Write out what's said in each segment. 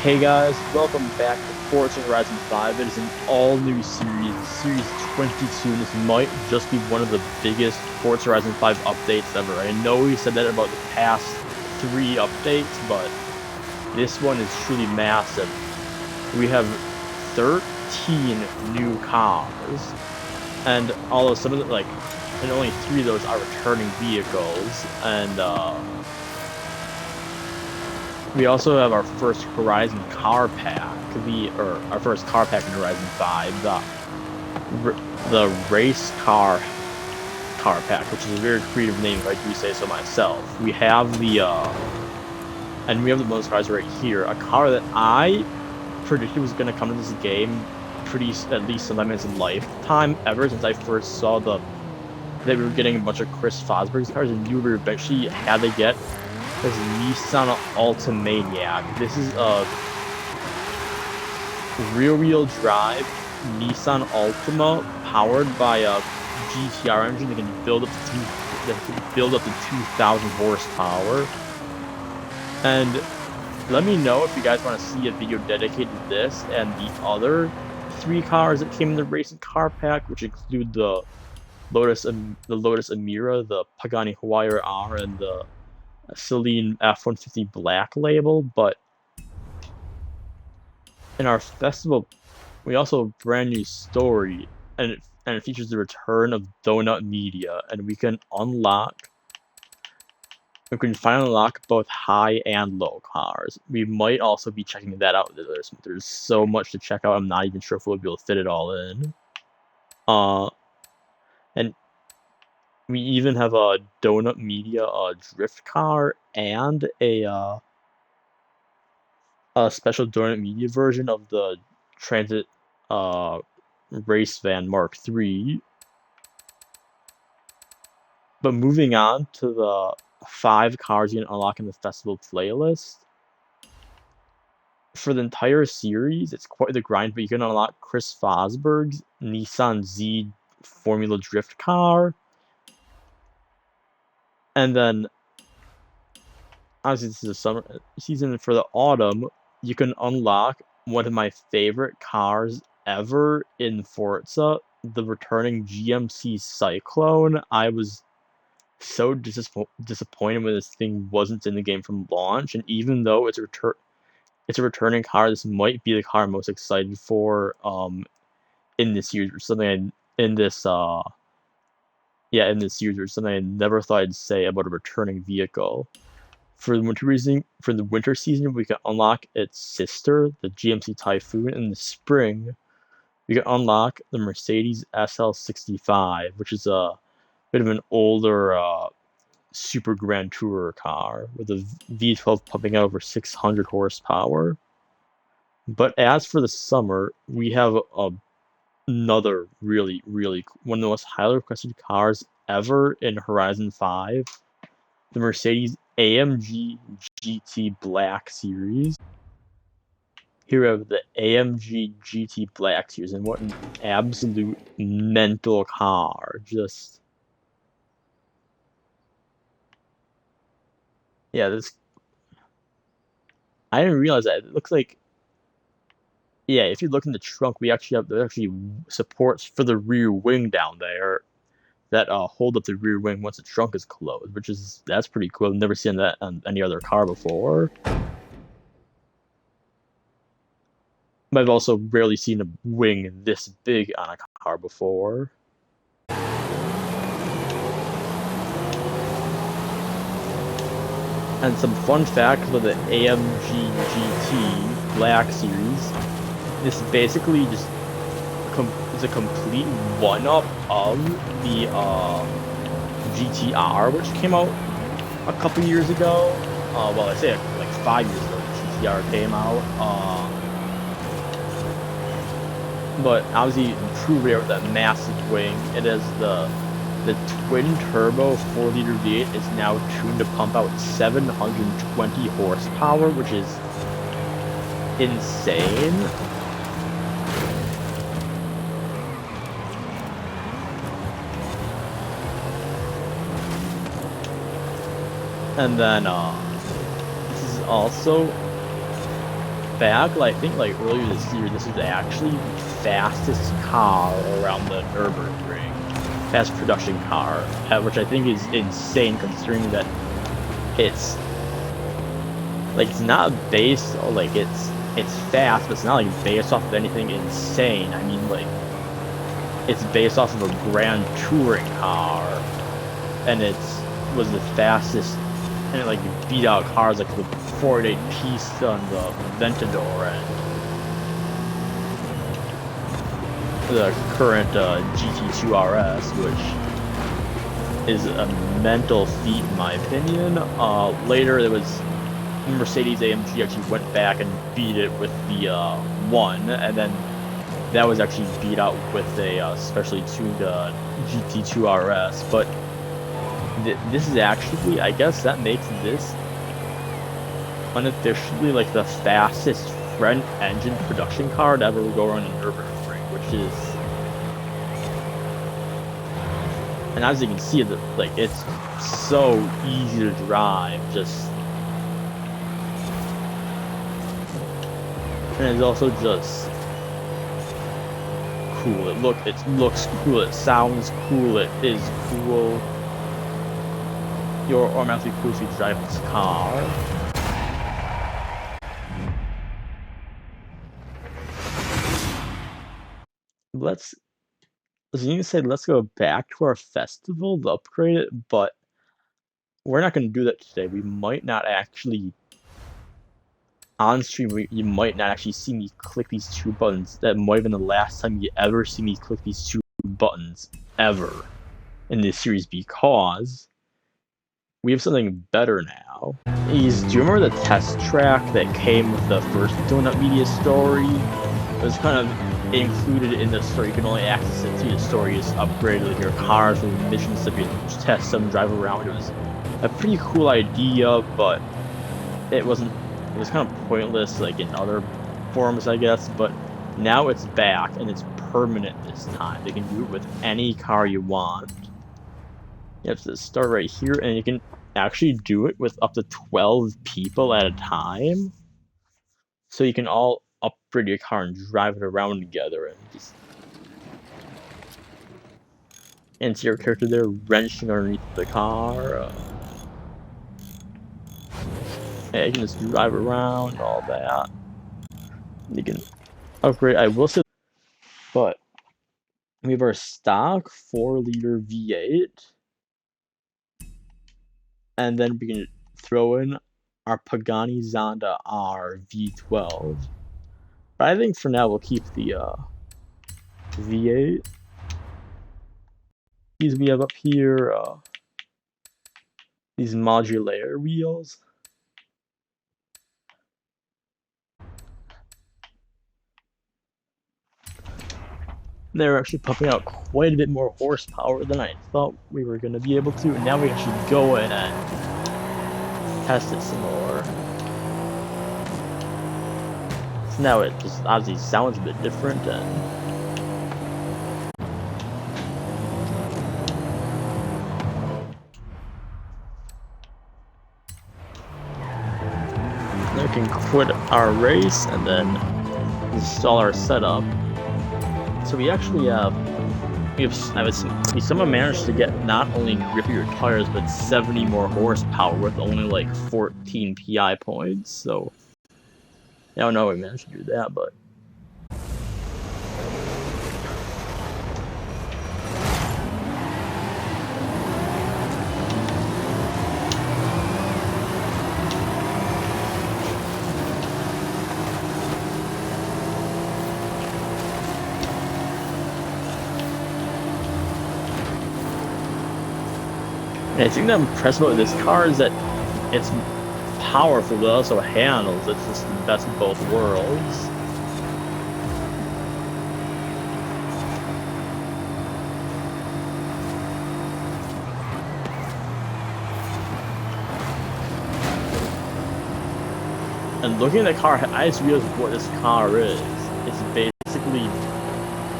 Hey guys, welcome back to Forza Horizon 5. It is an all-new series, Series 22, and this might just be one of the biggest Forza Horizon 5 updates ever. I know we said that about the past 3 updates, but this one is truly massive. We have 13 new cars, and although some of the, and only 3 of those are returning vehicles, and we also have our first Horizon car pack, our first car pack in Horizon 5, the race car pack, which is a very creative name if I do say so myself. We have and we have the most cars right here, a car that I predicted was going to come to this game at least sometime in its lifetime, ever since I first saw that we were getting a bunch of Chris Fosberg's cars, and knew we were eventually had to get this Nissan Altamaniac. This is a rear-wheel drive Nissan Altima powered by a GTR engine that can build up to 2,000 horsepower. And let me know if you guys want to see a video dedicated to this and the other 3 cars that came in the racing car pack, which include the Lotus Emira, the Pagani Huayra R, and the Celine F-150 Black label. But in our festival, we also have a brand new story, and it features the return of Donut Media, and we can finally unlock both high and low cars. We might also be checking that out. There's so much to check out. I'm not even sure if we'll be able to fit it all in. And we even have a Donut Media drift car and a special Donut Media version of the Transit Race Van Mark III. But moving on to the 5 cars you can unlock in the festival playlist. For the entire series, it's quite the grind, but you can unlock Chris Fosberg's Nissan Z Formula Drift car. And then, obviously this is a summer season. For the autumn, you can unlock one of my favorite cars ever in Forza, the returning GMC Cyclone. I was so disappointed when this thing wasn't in the game from launch, and even though it's a returning car, this might be the car I'm most excited for in this series, or something in this series, or something I never thought I'd say about a returning vehicle. For the winter season, we can unlock its sister, the GMC Typhoon. In the spring, we can unlock the Mercedes SL65, which is a bit of an older Super Grand Tourer car with a V12 pumping out over 600 horsepower. But as for the summer, we have another really one of the most highly requested cars ever in Horizon 5, the Mercedes AMG GT Black Series. Here we have the AMG GT Black Series, and what an absolute mental car. Just, yeah, I didn't realize that. It looks like, yeah, if you look in the trunk, there's actually supports for the rear wing down there that hold up the rear wing once the trunk is closed, that's pretty cool. I've never seen that on any other car before. But I've also rarely seen a wing this big on a car before. And some fun facts about the AMG GT Black Series. This basically just is a complete one-up of the GTR, which came out a couple years ago. Well, I say like 5 years ago, the GTR came out. But obviously improved with that massive wing. It is the twin turbo 4-liter V8 is now tuned to pump out 720 horsepower, which is insane. And then this is also back, like, I think like earlier this year, this was actually the fastest car around the Nürburgring, fast production car, which I think is insane considering that it's like it's not based like it's fast, but it's not like based off of anything insane. I mean, like it's based off of a Grand Touring car, and was the fastest, and it like beat out cars like the Ford Pista and the Ventador and the current GT2 RS, which is a mental feat in my opinion. Later there was Mercedes AMG actually went back and beat it with the 1, and then that was actually beat out with a specially tuned GT2 RS, but this is actually, I guess that makes this unofficially like the fastest front engine production car to ever go around the Nürburgring, which is, and as you can see, like it's so easy to drive, just, and it's also just cool. It looks cool. It sounds cool. It is cool. You're automatically cool to drive this car. Let's go back to our festival to upgrade it, but we're not going to do that today. We might not actually, on stream, you might not actually see me click these 2 buttons. That might have been the last time you ever see me click these 2 buttons, ever, in this series, because we have something better now. Do you remember the test track that came with the first Donut Media story? It was kind of included in the story. You can only access it through the story. It's upgraded with your cars and missions that you test them, drive around. It was a pretty cool idea, but it was kind of pointless like in other forums, I guess, but now it's back and it's permanent this time. They can do it with any car you want. You have to start right here, and you can actually do it with up to 12 people at a time. So you can all upgrade your car and drive it around together, and just see your character there wrenching underneath the car. Yeah, you can just drive around, all that. You can upgrade. I will say, but we have our stock 4-liter V8. And then we can throw in our Pagani Zonda R V12. But I think for now we'll keep the V8. These we have up here, these modular wheels. They're actually pumping out quite a bit more horsepower than I thought we were going to be able to. And now we actually go in and test it some more. So now it just obviously sounds a bit different, and we can quit our race and then install our setup. So we actually we somehow managed to get not only grippier tires, but 70 more horsepower with only like 14 PI points. So I don't know how we managed to do that, but and I think that I'm impressed about this car is that it's powerful, but also handles. It's just the best of both worlds. And looking at the car, I just realized what this car is. It's basically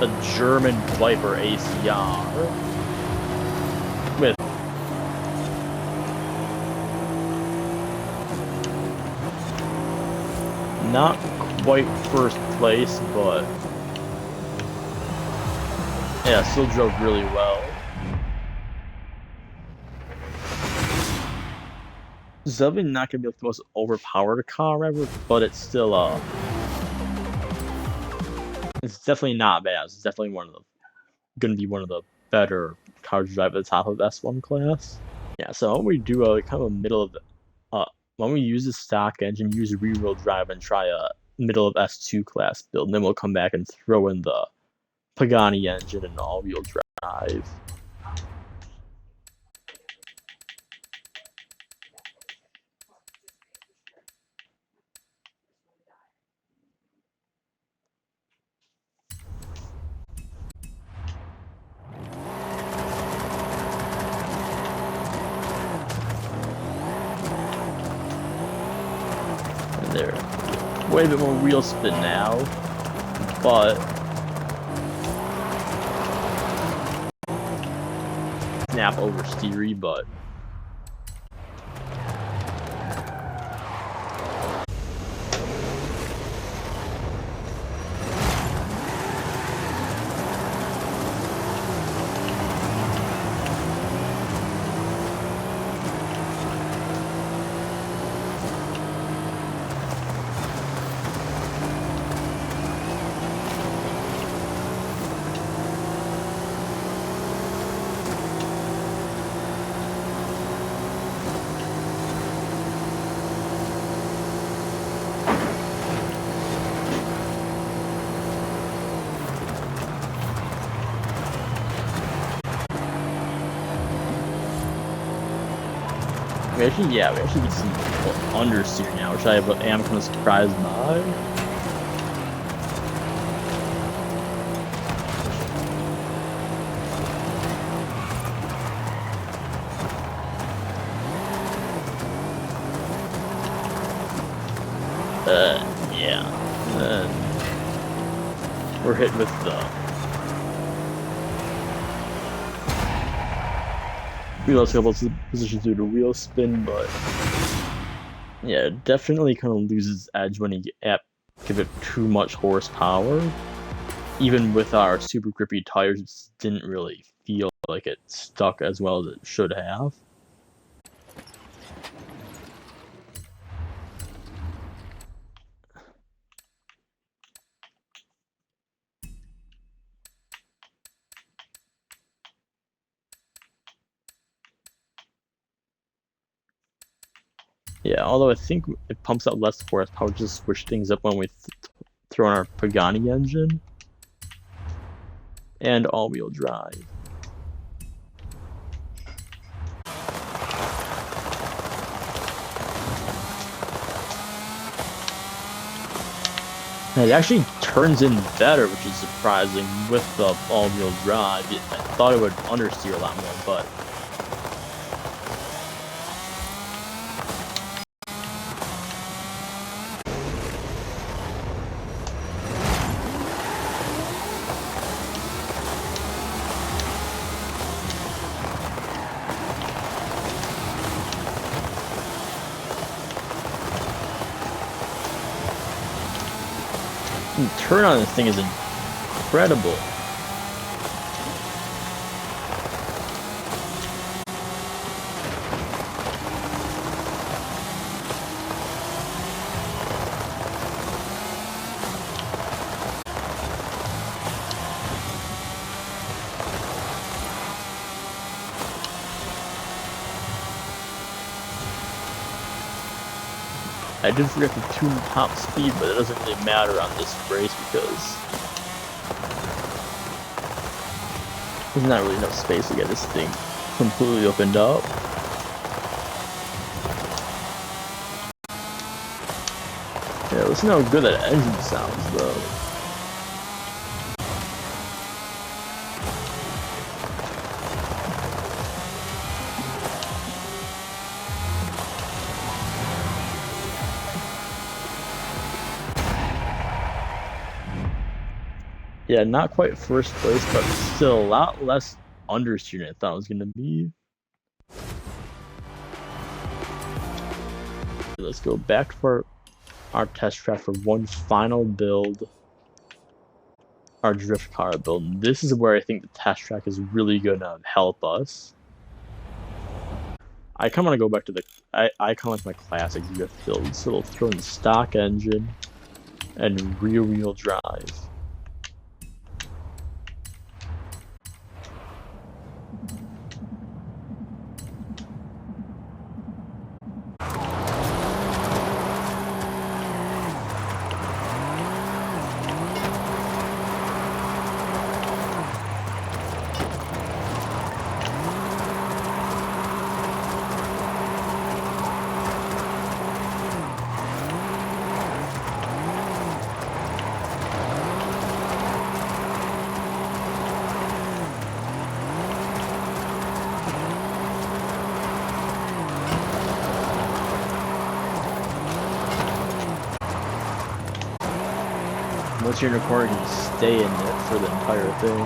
a German Viper ACR with not quite first place, but yeah, still drove really well. It's definitely not gonna be like the most overpowered car ever, but it's still it's definitely not bad. It's definitely gonna be one of the better cars to drive at the top of S1 class. Yeah, so why don't we do a kind of a middle of why don't we use the stock engine, use rear-wheel drive, and try a middle of S2 class build, and then we'll come back and throw in the Pagani engine and all-wheel drive. And there, way a bit more wheel spin now, but snap oversteery, but we actually get some understeer now, which I am kind of surprised by. Yeah. And we're hit with the we lost a couple of positions due to wheel spin, but yeah, it definitely kind of loses edge when you give it too much horsepower. Even with our super grippy tires, it didn't really feel like it stuck as well as it should have. Yeah, although I think it pumps out less horsepower, just switch things up when we throw in our Pagani engine and all-wheel drive. And it actually turns in better, which is surprising with the all-wheel drive. I thought it would understeer a lot more, but the turn on this thing is incredible. I did forget to tune top speed, but it doesn't really matter on this race because there's not really enough space to get this thing completely opened up. Yeah, listen how good that engine sounds though. Yeah, not quite first place, but still a lot less understeer than I thought it was gonna be. Let's go back to our our test track for one final build, our drift car build. This is where I think the test track is really gonna help us. I kind of want to go back to the, I kind of like my classic drift build, so it'll throw in the stock engine and rear wheel drive. Once you're in a corner, you can stay in it for the entire thing.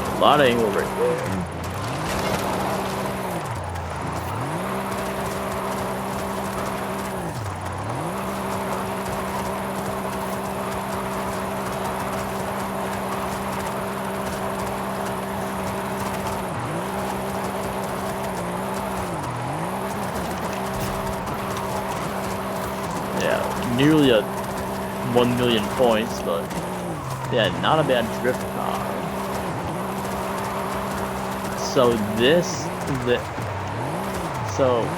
A lot of angle right there. Yeah, nearly a 1 million points, but yeah, not a bad drift car. So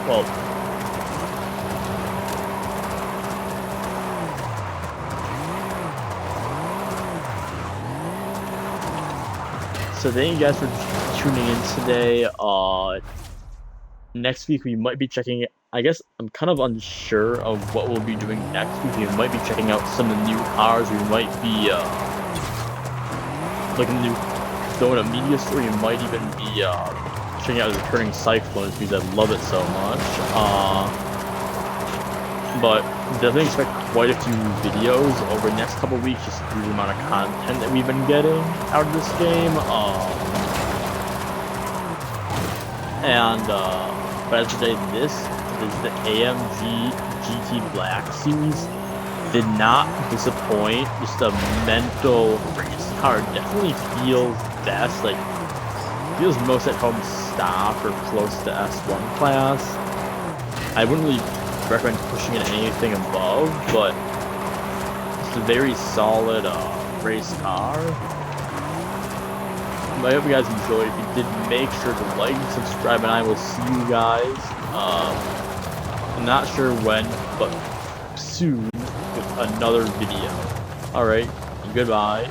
well, so thank you guys for tuning in today. Next week we might be checking, I guess I'm kind of unsure of what we'll be doing next week. We might be checking out some of the new cars. We might be looking to go in a media store. We might even be checking out the returning Cyclones because I love it so much. But definitely expect quite a few videos over the next couple of weeks just through the amount of content that we've been getting out of this game. But as of today, this is the AMG GT Black Series. Did not disappoint. Just a mental race car. Definitely feels best. Like, feels most at home stock or close to S1 class. I wouldn't really recommend pushing it anything above, but it's a very solid race car. I hope you guys enjoyed. If you did, make sure to like and subscribe, and I will see you guys. I'm not sure when, but soon with another video. Alright, goodbye.